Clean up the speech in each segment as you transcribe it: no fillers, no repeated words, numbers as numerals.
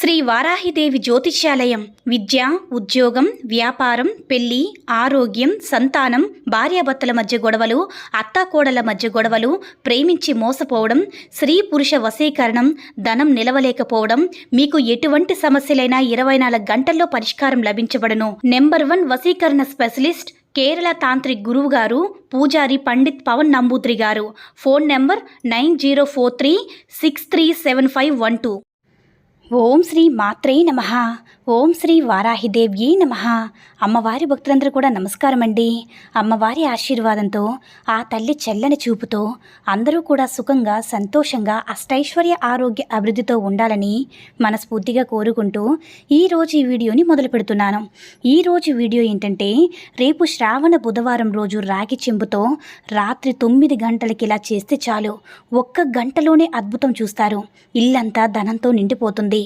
శ్రీ వారాహిదేవి జ్యోతిష్యాలయం విద్య, ఉద్యోగం, వ్యాపారం, పెళ్లి, ఆరోగ్యం, సంతానం, భార్యాభర్తల మధ్య గొడవలు, అత్తాకోడల మధ్య గొడవలు, ప్రేమించి మోసపోవడం, స్త్రీ పురుష వశీకరణం, ధనం నిలవలేకపోవడం, మీకు ఎటువంటి సమస్యలైనా 24 గంటల్లో పరిష్కారం లభించబడును. నెంబర్ 1 వశీకరణ స్పెషలిస్ట్ కేరళ తాంత్రిక్ గురువు గారు పూజారి పండిత్ పవన్ నంబూద్రి గారు. Phone number 9043637512. ఓం శ్రీ మాత్రే నమః. ఓం శ్రీ వారాహిదేవ్యే నమః. అమ్మవారి భక్తులందరూ కూడా నమస్కారం అండి. అమ్మవారి ఆశీర్వాదంతో, ఆ తల్లి చల్లని చూపుతో అందరూ కూడా సుఖంగా, సంతోషంగా, అష్టైశ్వర్య, ఆరోగ్య అభివృద్ధితో ఉండాలని మనస్ఫూర్తిగా కోరుకుంటూ ఈరోజు ఈ వీడియోని మొదలు పెడుతున్నాను. ఈరోజు వీడియో ఏంటంటే, రేపు శ్రావణ బుధవారం రోజు రాగి చెంబుతో రాత్రి 9 గంటలకి ఇలా చేస్తే చాలు, 1 గంటలోనే అద్భుతం చూస్తారు. ఇల్లంతా ధనంతో నిండిపోతుంది.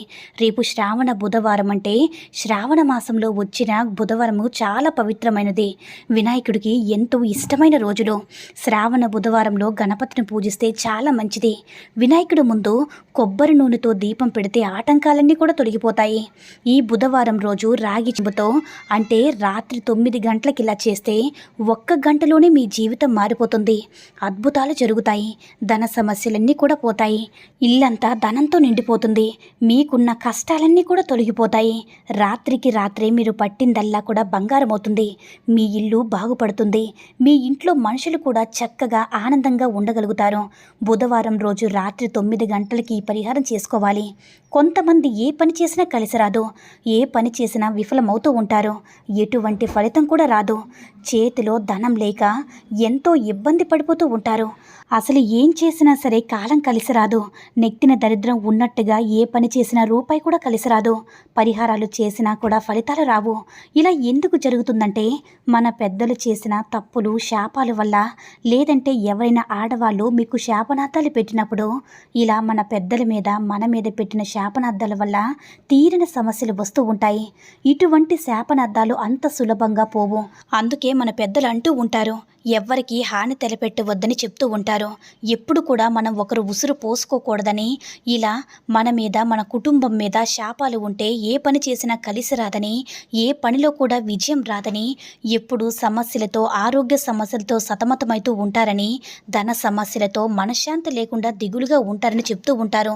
రేపు శ్రావణ బుధవారం అంటే శ్రావణ మాసంలో వచ్చిన బుధవారము చాలా పవిత్రమైనది. వినాయకుడికి ఎంతో ఇష్టమైన రోజులో శ్రావణ బుధవారంలో గణపతిని పూజిస్తే చాలా మంచిది. వినాయకుడి ముందు కొబ్బరి నూనెతో దీపం పెడితే ఆటంకాలన్నీ కూడా తొలగిపోతాయి. ఈ బుధవారం రోజు రాగి చెంబుతో అంటే రాత్రి 9 గంటలకి ఇలా చేస్తే 1 గంటలోనే మీ జీవితం మారిపోతుంది. అద్భుతాలు జరుగుతాయి. ధన సమస్యలన్నీ కూడా పోతాయి. ఇల్లంతా ధనంతో నిండిపోతుంది. మీకున్న కష్టాలన్నీ కూడా తొలగిపోతాయి. రాత్రికి రాత్రే మీరు పట్టిందల్లా కూడా బంగారం అవుతుంది. మీ ఇల్లు బాగుపడుతుంది. మీ ఇంట్లో మనుషులు కూడా చక్కగా ఆనందంగా ఉండగలుగుతారు. బుధవారం రోజు రాత్రి 9 గంటలకి ఈ పరిహారం చేసుకోవాలి. కొంతమంది ఏ పని చేసినా కలిసి రాదు. ఏ పని చేసినా విఫలమవుతూ ఉంటారు. ఎటువంటి ఫలితం కూడా రాదు. చేతిలో ధనం లేక ఎంతో ఇబ్బంది పడిపోతూ ఉంటారు. అసలు ఏం చేసినా సరే కాలం కలిసి రాదు. నెక్కిన దరిద్రం ఉన్నట్టుగా ఏ పని చేసినా రూపాయి కూడా కలిసి రాదు. పరిహారాలు చేసినా కూడా ఫలితాలు రావు. ఇలా ఎందుకు జరుగుతుందంటే, మన పెద్దలు చేసిన తప్పులు, శాపాల వల్ల, లేదంటే ఎవరైనా ఆడవాళ్ళు మీకు శాపనార్థాలు పెట్టినప్పుడు, ఇలా మన పెద్దల మీద, మన మీద పెట్టిన శాపనార్థాల వల్ల తీరిన సమస్యలు వస్తూ ఉంటాయి. ఇటువంటి శాపనార్థాలు అంత సులభంగా పోవు. అందుకే మన పెద్దలు అంటూ ఉంటారు, ఎవ్వరికీ హాని తలపెట్టవద్దని చెప్తూ ఉంటారు. ఎప్పుడు కూడా మనం ఒకరు ఉసురు పోసుకోకూడదని, ఇలా మన మీద, మన కుటుంబం మీద శాపాలు ఉంటే ఏ పని చేసినా కలిసి రాదని, ఏ పనిలో కూడా విజయం రాదని, ఎప్పుడు సమస్యలతో, ఆరోగ్య సమస్యలతో సతమతమవుతూ ఉంటారని, ధన సమస్యలతో మనశ్శాంతి లేకుండా దిగులుగా ఉంటారని చెప్తూ ఉంటారు.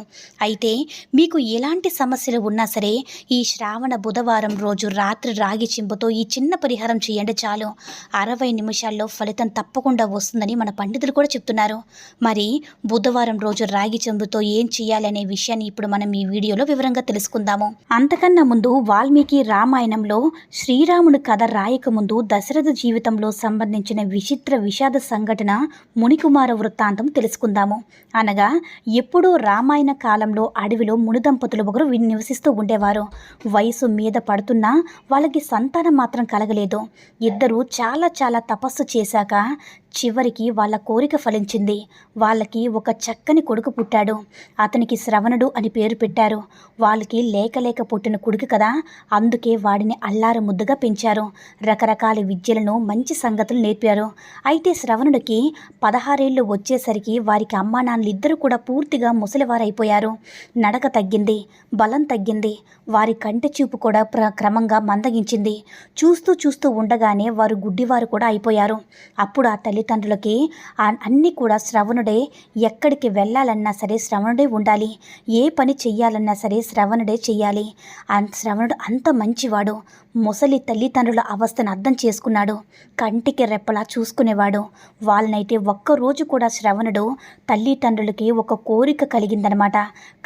అయితే మీకు ఎలాంటి సమస్యలు ఉన్నా సరే ఈ శ్రావణ బుధవారం రోజు రాత్రి రాగి చెంబుతో ఈ చిన్న పరిహారం చేయండి చాలు. 60 నిమిషాల్లో ఫలితం తప్పకుండా వస్తుందని మన పండితులు కూడా చెప్తున్నారు. మరి బుధవారం రోజు రాగి చెంబుతో ఏం చేయాలనే విషయాన్ని ఇప్పుడు మనం ఈ వీడియోలో వివరంగా తెలుసుకుందాము. అంతకన్నా ముందు వాల్మీకి రామాయణంలో శ్రీరాముడి కథ రాయకముందు దశరథ జీవితంలో సంబంధించిన విచిత్ర విషాద సంఘటన మునికుమార వృత్తాంతం తెలుసుకుందాము. అనగా ఎప్పుడూ రామాయణ కాలంలో అడవిలో మునిదంపతులు ఒకరు నివసిస్తూ ఉండేవారు. వయసు మీద పడుతున్నా వాళ్ళకి సంతానం మాత్రం కలగలేదు. ఇద్దరు చాలా తపస్సు చేశాక చివరికి వాళ్ళ కోరిక ఫలించింది. వాళ్ళకి ఒక చక్కని కొడుకు పుట్టాడు. అతనికి శ్రవణుడు అని పేరు పెట్టారు. వాళ్ళకి లేక పుట్టిన కొడుకు కదా, అందుకే వాడిని అల్లారు ముద్దుగా పెంచారు. రకరకాల విద్యలను, మంచి సంగతులు నేర్పారు. అయితే శ్రవణుడికి 16 ఏళ్ళు వచ్చేసరికి వారికి అమ్మా నాన్నలు ఇద్దరు కూడా పూర్తిగా ముసలివారైపోయారు. నడక తగ్గింది, బలం తగ్గింది. వారి కంటి చూపు కూడా క్రమంగా మందగించింది. చూస్తూ ఉండగానే వారు గుడ్డివారు కూడా అయిపోయారు. అప్పుడు ఆ తల్లిదండ్రులకి అన్నీ కూడా శ్రవణుడే, ఎక్కడికి వెళ్ళాలన్నా సరే శ్రవణుడే ఉండాలి, ఏ పని చెయ్యాలన్నా సరే శ్రవణుడే చెయ్యాలి. శ్రవణుడు అంత మంచివాడు. ముసలి తల్లిదండ్రుల అవస్థను అర్థం చేసుకున్నాడు. కంటికి రెప్పలా చూసుకునేవాడు. వాళ్ళనైతే ఒక్కరోజు కూడా శ్రవణుడు తల్లిదండ్రులకి ఒక కోరిక కలిగిందనమాట.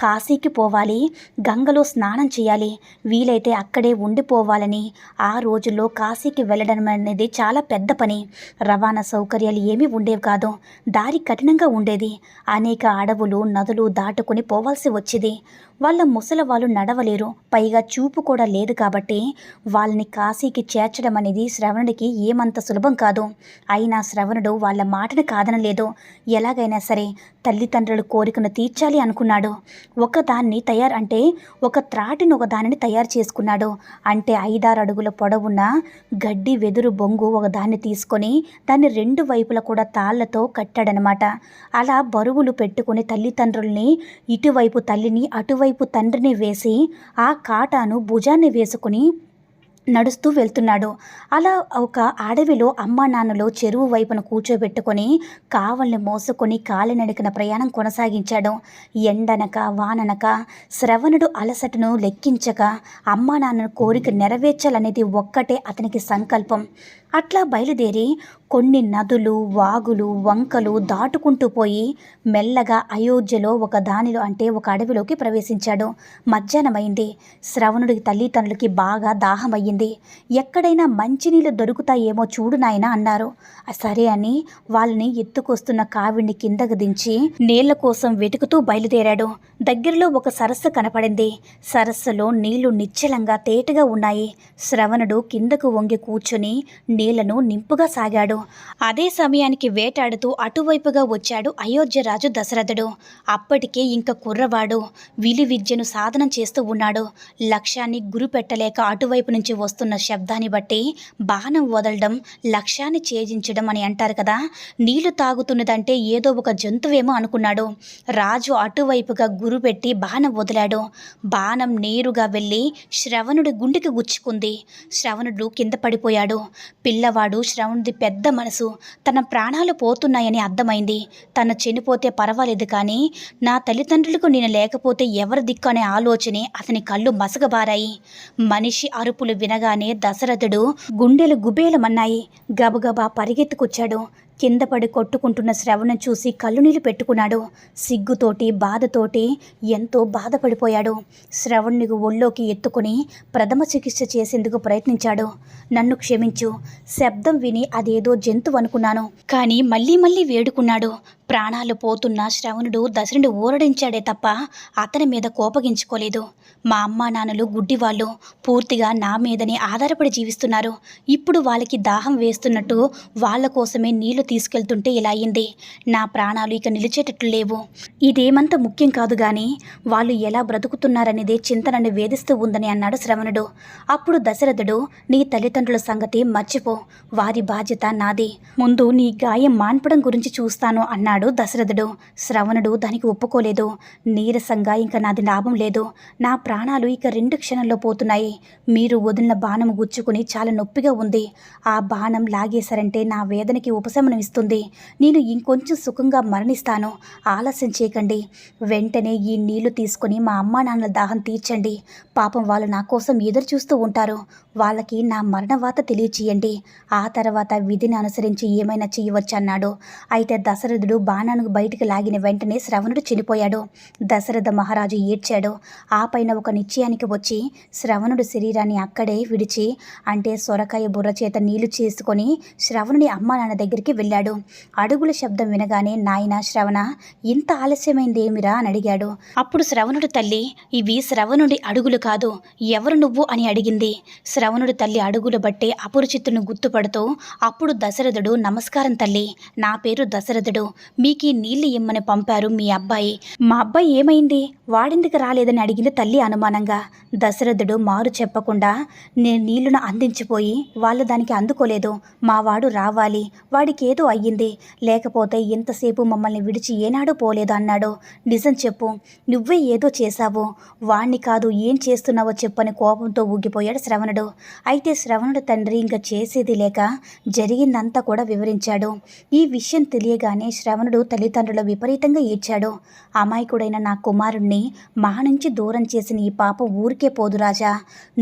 కాశీకి పోవాలి, గంగలో స్నానం చేయాలి, వీలైతే అక్కడే ఉండిపోవాలని. ఆ రోజుల్లో కాశీకి వెళ్ళడం అనేది చాలా పెద్ద పని. రవాణా సౌకర్యాలు ఏమీ ఉండేవి కాదు. దారి కఠినంగా ఉండేది. అనేక అడవులు, నదులు దాటుకుని పోవాల్సి వచ్చేది. వాళ్ళ ముసలి వాళ్ళు నడవలేరు, పైగా చూపు కూడా లేదు. కాబట్టి వాళ్ళని కాశీకి చేర్చడం అనేది శ్రవణుడికి ఏమంత సులభం కాదు. అయినా శ్రవణుడు వాళ్ళ మాటను కాదనలేదు. ఎలాగైనా సరే తల్లిదండ్రుల కోరికను తీర్చాలి అనుకున్నాడు. ఒక త్రాటిని ఒక దానిని తయారు చేసుకున్నాడు. అంటే 5-6 అడుగుల పొడవున్న గడ్డి వెదురు బొంగు ఒక దాన్ని తీసుకొని దాన్ని 2 వైపులా కూడా తాళ్లతో కట్టాడనమాట. అలా బరువులు పెట్టుకుని తల్లిదండ్రుల్ని, ఇటువైపు తల్లిని, అటువైపు వైపు తండ్రిని వేసి ఆ కాటాను భుజాన్ని వేసుకుని నడుస్తూ వెళ్తున్నాడు. అలా ఒక అడవిలో అమ్మా నాన్నలు చెరువు వైపున కూర్చోబెట్టుకొని కావల్ని మోసుకొని కాలినడకన ప్రయాణం కొనసాగించాడు. ఎండనక వాననక శ్రవణుడు అలసటను లెక్కించక అమ్మా నాన్నల కోరిక నెరవేర్చాలనేది ఒక్కటే అతనికి సంకల్పం. అట్లా బయలుదేరి కొన్ని నదులు వాగులు వంకలు దాటుకుంటూ పోయి మెల్లగా అయోధ్యలో ఒక దానిలో అంటే ఒక అడవిలోకి ప్రవేశించాడు. మధ్యాహ్నమైంది. శ్రవణుడికి తల్లిదండ్రులకి బాగా దాహమయ్యింది. ఎక్కడైనా మంచినీళ్ళు దొరుకుతాయేమో చూడు నాయనా అన్నారు. సరే అని వాళ్ళని ఎత్తుకొస్తున్న కావిడిని కిందకు దించి నీళ్ల కోసం వెతుకుతూ బయలుదేరాడు. దగ్గరలో ఒక సరస్సు కనపడింది. సరస్సులో నీళ్లు నిశ్చలంగా తేటగా ఉన్నాయి. శ్రవణుడు కిందకు వంగి కూర్చుని నీళ్లను నింపుగా సాగాడు. అదే సమయానికి వేటాడుతూ అటువైపుగా వచ్చాడు అయోధ్యరాజు దశరథుడు. అప్పటికే ఇంక కుర్రవాడు విలువిద్యను సాధనం చేస్తూ ఉన్నాడు. లక్ష్యాన్ని గురిపెట్టలేక అటువైపు నుంచి వస్తున్న శబ్దాన్ని బట్టి బాణం వదలడం లక్ష్యాన్ని ఛేదించడం అని అంటారు కదా. నీళ్లు తాగుతున్నదంటే ఏదో ఒక జంతువేమో అనుకున్నాడు. రాజు అటువైపుగా గురిపెట్టి బాణం వదిలాడు. బాణం నేరుగా వెళ్ళి శ్రవణుడి గుండెకి గుచ్చుకుంది. శ్రవణుడు కింద పడిపోయాడు. పిల్లవాడు శ్రవణుడి పెద్ద మనసు. తన ప్రాణాలు పోతున్నాయని అర్థమైంది. తను చనిపోతే పర్వాలేదు కానీ నా తల్లిదండ్రులకు నేను లేకపోతే ఎవరి దిక్కు అనే ఆలోచనే అతని కళ్ళు మసకబారాయి. మనిషి అరుపులు వినగానే దశరథుడు గుండెలు గుబేలమన్నాయి. గబగబా పరిగెత్తుకొచ్చాడు. కింద పడి కొట్టుకుంటున్న శ్రవణం చూసి కళ్ళు నీళ్ళు పెట్టుకున్నాడు. సిగ్గుతోటి బాధతోటి ఎంతో బాధపడిపోయాడు. శ్రవణ్ణి ఒళ్ళోకి ఎత్తుకుని ప్రథమ చికిత్స చేసేందుకు ప్రయత్నించాడు. నన్ను క్షమించు, శబ్దం విని అదేదో జంతువు అనుకున్నాను కానీ మళ్ళీ మళ్ళీ వేడుకున్నాడు. ప్రాణాలు పోతున్న శ్రవణుడు దశరుని ఊరడించాడే తప్ప అతని మీద కోపగించుకోలేదు. మా అమ్మా నాన్నలు గుడ్డివాళ్ళు, పూర్తిగా నా మీదనే ఆధారపడి జీవిస్తున్నారు. ఇప్పుడు వాళ్ళకి దాహం వేస్తున్నట్టు వాళ్ళ కోసమే నీళ్లు తీసుకెళ్తుంటే ఇలా అయింది. నా ప్రాణాలు ఇక నిలిచేటట్లు లేవు. ఇదేమంత ముఖ్యం కాదు కానీ వాళ్ళు ఎలా బ్రతుకుతున్నారనేదే చింత నన్ను వేధిస్తూ ఉందని అన్నాడు శ్రవణుడు. అప్పుడు దశరథుడు, నీ తల్లిదండ్రుల సంగతి మర్చిపో, వారి బాధ్యత నాది. ముందు నీ గాయం మాన్పడం గురించి చూస్తాను అన్నాడు దశరథుడు. శ్రవణుడు దానికి ఒప్పుకోలేదు. నీరసంగా ఇంకా నాది లాభం లేదు. నా ప్రాణాలు ఇక 2 క్షణంలో పోతున్నాయి. మీరు వదిలిన బాణం గుచ్చుకుని చాలా నొప్పిగా ఉంది. ఆ బాణం లాగేశారంటే నా వేదనకి ఉపశమనం ఇస్తుంది. నేను ఇంకొంచెం సుఖంగా మరణిస్తాను. ఆలస్యం చేయకండి. వెంటనే ఈ నీళ్లు తీసుకుని మా అమ్మా నాన్నల దాహం తీర్చండి. పాపం వాళ్ళు నా కోసం ఎదురు చూస్తూ ఉంటారు. వాళ్ళకి నా మరణవాత తెలియచేయండి. ఆ తర్వాత విధిని అనుసరించి ఏమైనా చేయవచ్చు అన్నాడు. అయితే దశరథుడు బాణానికి బయటికి లాగిన వెంటనే శ్రవణుడు చనిపోయాడు. దశరథ మహారాజు ఏడ్చాడు. ఆ పైన ఒక నిశ్చయానికి వచ్చి శ్రవణుడు శరీరాన్ని అక్కడే విడిచి అంటే సొరకాయ బుర్ర చేత నీళ్లు చేసుకొని శ్రవణుని అమ్మా నాన్న దగ్గరికి వెళ్ళాడు. అడుగుల శబ్దం వినగానే, నాయనా శ్రవణ, ఇంత ఆలస్యమైందేమిరా అని అడిగాడు. అప్పుడు శ్రవణుడు తల్లి, ఇవి శ్రవణుడి అడుగులు కాదు, ఎవరు నువ్వు అని అడిగింది. శ్రవణుడి తల్లి అడుగులు బట్టే అపరిచితులను గుర్తుపడుతూ అప్పుడు దశరథుడు, నమస్కారం తల్లి, నా పేరు దశరథుడు. మీకీ నీళ్లు ఇమ్మని పంపారు మీ అబ్బాయి. మా అబ్బాయి ఏమైంది, వాడిందుకు రాలేదని అడిగింది తల్లి అనుమానంగా. దశరథుడు మారు చెప్పకుండా, నేను నీళ్లను అందించిపోయి వాళ్ళు దానికి అందుకోలేదు. మా వాడు రావాలి, వాడికి ఏదో అయ్యింది, లేకపోతే ఇంతసేపు మమ్మల్ని విడిచి ఏనాడూ పోలేదు అన్నాడు. నిజం చెప్పు, నువ్వే ఏదో చేశావు, వాణ్ణి కాదు ఏం చేస్తున్నావో చెప్పని కోపంతో ఊగిపోయాడు శ్రవణుడు. అయితే శ్రవణుడు తండ్రి ఇంకా చేసేది లేక జరిగిందంతా కూడా వివరించాడు. ఈ విషయం తెలియగానే శ్రవణుడు తల్లిదండ్రులు విపరీతంగా ఏడ్చాడు. అమాయకుడైన నా కుమారుణ్ణి మా నుంచి దూరం చేసిన ఈ పాపం ఊరికే పోదు రాజా.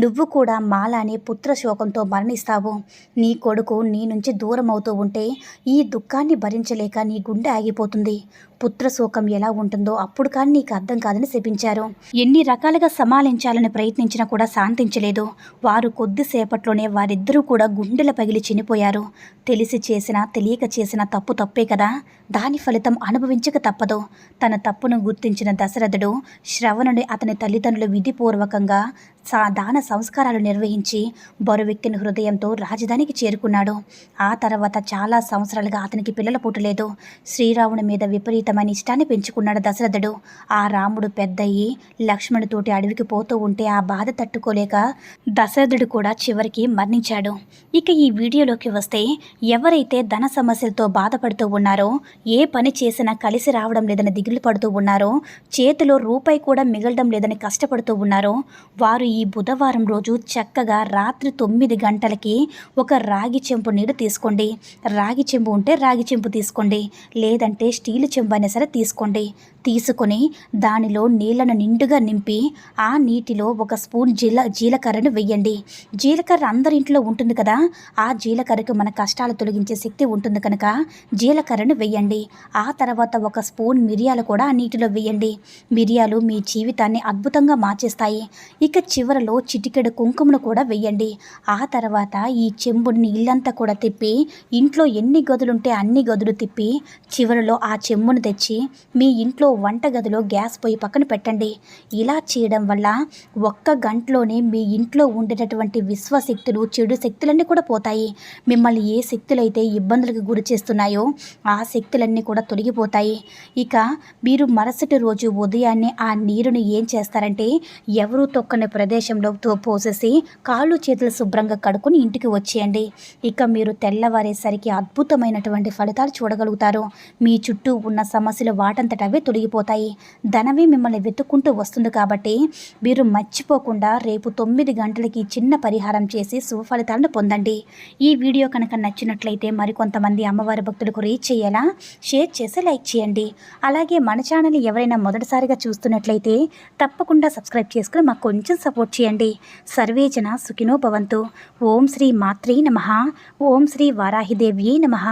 నువ్వు కూడా మాలానే పుత్రశోకంతో మరణిస్తావు. నీ కొడుకు నీ నుంచి దూరం అవుతూ ఉంటే ఈ దుఃఖాన్ని భరించలేక నీ గుండె ఆగిపోతుంది. పుత్రశోకం ఎలా ఉంటుందో అప్పుడు కానీ నీకు అర్థం కాదని శపించారు. ఎన్ని రకాలుగా సమాలించాలని ప్రయత్నించినా కూడా శాంతించలేదు. వారు కొద్దిసేపట్లోనే వారిద్దరూ కూడా గుండెల పగిలి చనిపోయారు. తెలిసి చేసినా తెలియక చేసిన తప్పు తప్పే కదా, దాని ఫలితం అనుభవించక తప్పదు. తన తప్పును గుర్తించిన దశరథుడు శ్రవణుని అతని తల్లిదండ్రులు విధిపూర్వకంగా దాన సంస్కారాలు నిర్వహించి బరువెక్కిన హృదయంతో రాజధానికి చేరుకున్నాడు. ఆ తర్వాత చాలా సంవత్సరాలుగా అతనికి పిల్లలు పుట్టలేదు. శ్రీరాముని మీద విపరీతమైన ఇష్టాన్ని పెంచుకున్నాడు దశరథుడు. ఆ రాముడు పెద్దయ్యి లక్ష్మణుతోటి అడవికి పోతూ ఉంటే ఆ బాధ తట్టుకోలేక దశరథుడు కూడా చివరికి మరణించాడు. ఇక ఈ వీడియోలోకి వస్తే, ఎవరైతే ధన సమస్యలతో బాధపడుతూ ఉన్నారో, ఏ పని చేసినా కలిసి రావడం లేదని దిగులు పడుతూ ఉన్నారో, చేతిలో రూపాయి కూడా మిగలడం లేదని కష్టపడుతూ ఉన్నారో, వారు ఈ బుధవారం రోజు చక్కగా రాత్రి 9 గంటలకి ఒక రాగి చెంబు నీళ్ళు తీసుకోండి. రాగి చెంబు ఉంటే రాగి చెంబు తీసుకోండి, లేదంటే స్టీలు చెంబు అయినా సరే తీసుకోండి. తీసుకొని దానిలో నీళ్లను నిండుగా నింపి ఆ నీటిలో ఒక స్పూన్ జీలకర్రను వెయ్యండి. జీలకర్ర అందరి ఇంట్లో ఉంటుంది కదా, ఆ జీలకర్రకు మన కష్టాలు తొలగించే శక్తి ఉంటుంది కనుక జీలకర్రను వెయ్యండి. ఆ తర్వాత ఒక స్పూన్ మిరియాలు కూడా ఆ నీటిలో వెయ్యండి. మిరియాలు మీ జీవితాన్ని అద్భుతంగా మార్చేస్తాయి. ఇక చివరలో చిటికెడు కుంకుమను కూడా వెయ్యండి. ఆ తర్వాత ఈ చెంబుని ఇల్లంతా కూడా తిప్పి, ఇంట్లో ఎన్ని గదులుంటే అన్ని గదులు తిప్పి, చివరిలో ఆ చెంబును తెచ్చి మీ ఇంట్లో వంటగదిలో గ్యాస్ పొయ్యి పక్కన పెట్టండి. ఇలా చేయడం వల్ల ఒక్క గంటలోనే మీ ఇంట్లో ఉండేటటువంటి విశ్వశక్తులు, చెడు శక్తులన్నీ కూడా పోతాయి. మిమ్మల్ని ఏ శక్తులైతే ఇబ్బందులకు గురి చేస్తున్నాయో ఆ శక్తులన్నీ కూడా తొలగిపోతాయి. ఇక మీరు మరుసటి రోజు ఉదయాన్నే ఆ నీరుని ఏం చేస్తారంటే, ఎవరూ తొక్కని ప్రదేశంలో పోసేసి కాళ్ళు చేతులు శుభ్రంగా కడుక్కొని ఇంటికి వచ్చేయండి. ఇక మీరు తెల్లవారేసరికి అద్భుతమైనటువంటి ఫలితాలు చూడగలుగుతారు. మీ చుట్టూ ఉన్న సమస్యలు వాటంతట అవే తొలగిపోతాయి. ధనమే మిమ్మల్ని వెతుక్కుంటూ వస్తుంది. కాబట్టి మీరు మర్చిపోకుండా రేపు 9 గంటలకి చిన్న పరిహారం చేసి శుభ ఫలితాలను పొందండి. ఈ వీడియో కనుక నచ్చినట్లయితే మరికొంతమంది అమ్మవారి భక్తులకు రీచ్ చేయాలా, షేర్ చేసి లైక్ చేయండి. అలాగే మన ఛానల్ ఎవరైనా మొదటిసారిగా చూస్తున్నట్లయితే తప్పకుండా సబ్స్క్రైబ్ చేసుకుని మాకు కొంచెం సపోర్ట్ చేయండి. సర్వే జన సుఖినో భవంతు. ఓం శ్రీ మాత్రే నమః. ఓం శ్రీ వారాహిదేవ్యే నమః.